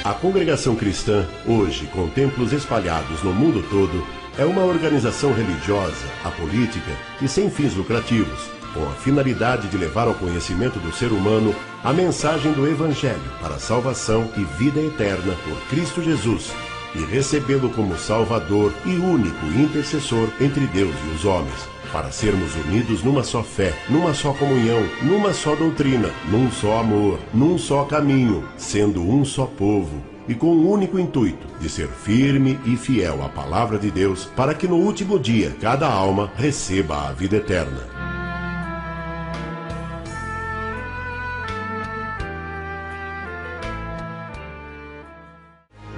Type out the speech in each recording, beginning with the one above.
A Congregação Cristã, hoje com templos espalhados no mundo todo, é uma organização religiosa, apolítica e sem fins lucrativos, com a finalidade de levar ao conhecimento do ser humano a mensagem do Evangelho para a salvação e vida eterna por Cristo Jesus, e recebê-lo como Salvador e único intercessor entre Deus e os homens, para sermos unidos numa só fé, numa só comunhão, numa só doutrina, num só amor, num só caminho, sendo um só povo, e com o único intuito de ser firme e fiel à palavra de Deus, para que no último dia cada alma receba a vida eterna.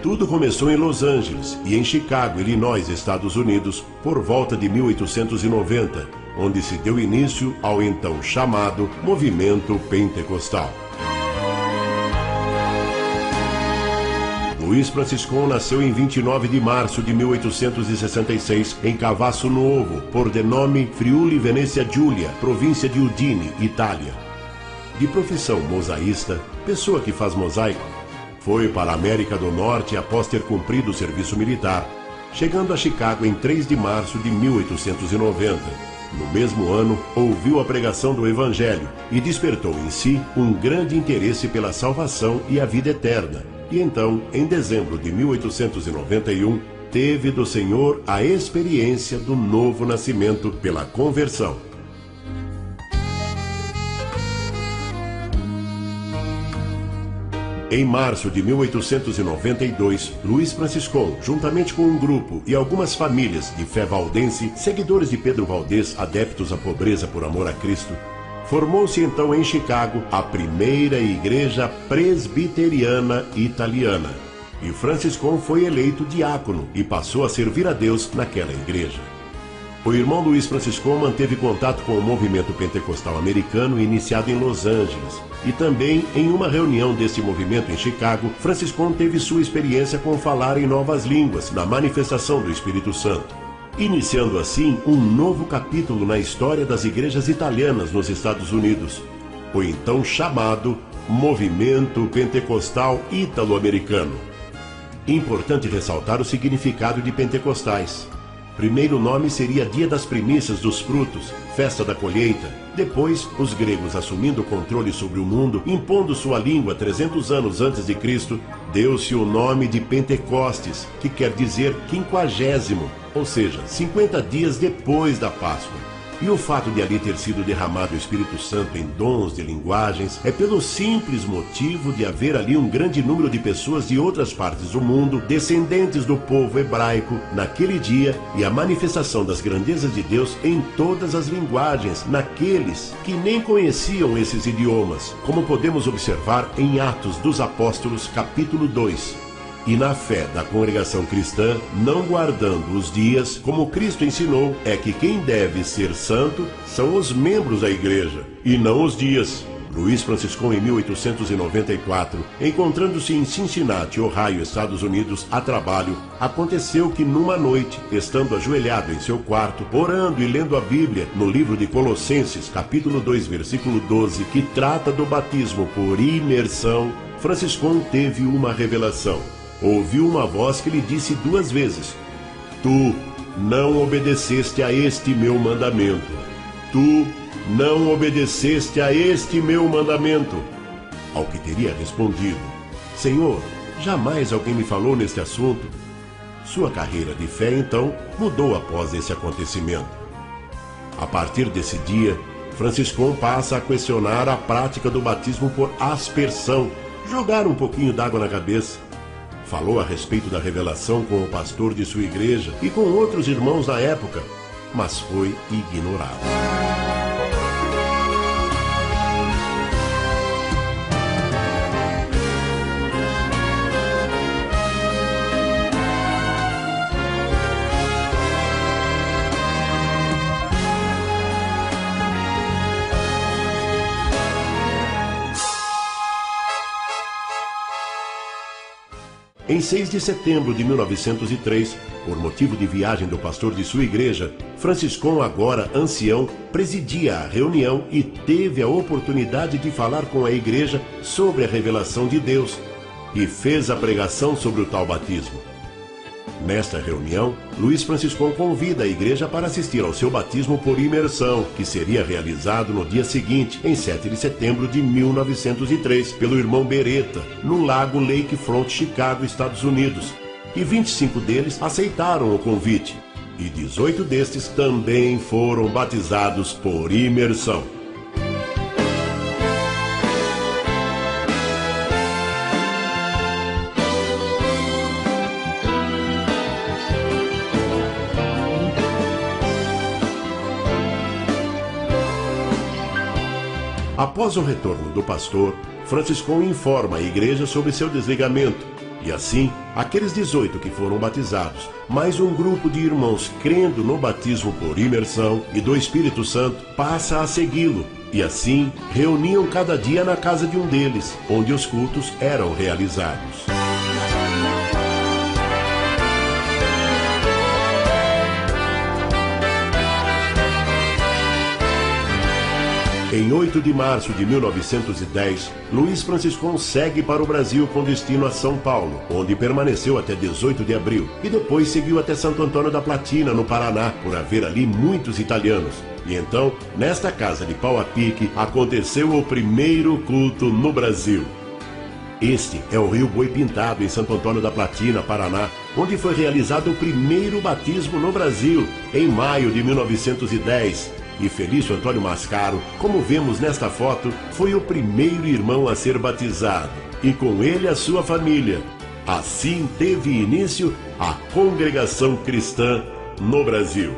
Tudo começou em Los Angeles e em Chicago, Illinois, Estados Unidos, por volta de 1890, onde se deu início ao então chamado Movimento Pentecostal. Luiz Franciscon nasceu em 29 de março de 1866, em Cavasso Novo, por denome Friuli Venezia Giulia, província de Udine, Itália. De profissão mosaísta, pessoa que faz mosaico, foi para a América do Norte após ter cumprido o serviço militar, chegando a Chicago em 3 de março de 1890. No mesmo ano, ouviu a pregação do Evangelho e despertou em si um grande interesse pela salvação e a vida eterna. E então, em dezembro de 1891, teve do Senhor a experiência do novo nascimento pela conversão. Em março de 1892, Luiz Franciscon, juntamente com um grupo e algumas famílias de fé valdense, seguidores de Pedro Valdez, adeptos à pobreza por amor a Cristo, formou-se então em Chicago a primeira igreja presbiteriana italiana. E Franciscon foi eleito diácono e passou a servir a Deus naquela igreja. O irmão Luiz Franciscon manteve contato com o movimento pentecostal americano iniciado em Los Angeles. E também, em uma reunião deste movimento em Chicago, Franciscon teve sua experiência com falar em novas línguas, na manifestação do Espírito Santo, iniciando assim um novo capítulo na história das igrejas italianas nos Estados Unidos, o então chamado Movimento Pentecostal Ítalo-Americano. Importante ressaltar o significado de pentecostais. Primeiro nome seria Dia das Primícias dos Frutos, Festa da Colheita. Depois, os gregos assumindo o controle sobre o mundo, impondo sua língua 300 anos antes de Cristo, deu-se o nome de Pentecostes, que quer dizer 50º, ou seja, 50 dias depois da Páscoa. E o fato de ali ter sido derramado o Espírito Santo em dons de linguagens é pelo simples motivo de haver ali um grande número de pessoas de outras partes do mundo, descendentes do povo hebraico, naquele dia, e a manifestação das grandezas de Deus em todas as linguagens, naqueles que nem conheciam esses idiomas, como podemos observar em Atos dos Apóstolos, capítulo 2. E na fé da congregação cristã, não guardando os dias, como Cristo ensinou, é que quem deve ser santo são os membros da igreja, e não os dias. Luiz Franciscon, em 1894, encontrando-se em Cincinnati, Ohio, Estados Unidos, a trabalho, aconteceu que numa noite, estando ajoelhado em seu quarto, orando e lendo a Bíblia, no livro de Colossenses, capítulo 2, versículo 12, que trata do batismo por imersão, Franciscon teve uma revelação. Ouviu uma voz que lhe disse 2 vezes: Tu não obedeceste a este meu mandamento. Tu não obedeceste a este meu mandamento. Ao que teria respondido: Senhor, jamais alguém me falou neste assunto. Sua carreira de fé, então, mudou após esse acontecimento. A partir desse dia, Franciscon passa a questionar a prática do batismo por aspersão, jogar um pouquinho d'água na cabeça. Falou a respeito da revelação com o pastor de sua igreja e com outros irmãos da época, mas foi ignorado. Em 6 de setembro de 1903, por motivo de viagem do pastor de sua igreja, Franciscon, agora ancião, presidia a reunião e teve a oportunidade de falar com a igreja sobre a revelação de Deus. e fez a pregação sobre o tal batismo. Nesta reunião, Luiz Franciscão convida a igreja para assistir ao seu batismo por imersão, que seria realizado no dia seguinte, em 7 de setembro de 1903, pelo irmão Beretta, no lago Lakefront, Chicago, Estados Unidos. E 25 deles aceitaram o convite, e 18 destes também foram batizados por imersão. Após o retorno do pastor, Franciscão informa a igreja sobre seu desligamento. E assim, aqueles 18 que foram batizados, mais um grupo de irmãos crendo no batismo por imersão e do Espírito Santo, passa a segui-lo. E assim, reuniam cada dia na casa de um deles, onde os cultos eram realizados. Em 8 de março de 1910, Luiz Franciscão segue para o Brasil com destino a São Paulo, onde permaneceu até 18 de abril, e depois seguiu até Santo Antônio da Platina, no Paraná, por haver ali muitos italianos. E então, nesta casa de pau a pique, aconteceu o primeiro culto no Brasil. Este é o Rio Boi Pintado, em Santo Antônio da Platina, Paraná, onde foi realizado o primeiro batismo no Brasil, em maio de 1910. E Felício Antônio Mascaro, como vemos nesta foto, foi o primeiro irmão a ser batizado, e com ele a sua família. Assim teve início a congregação cristã no Brasil.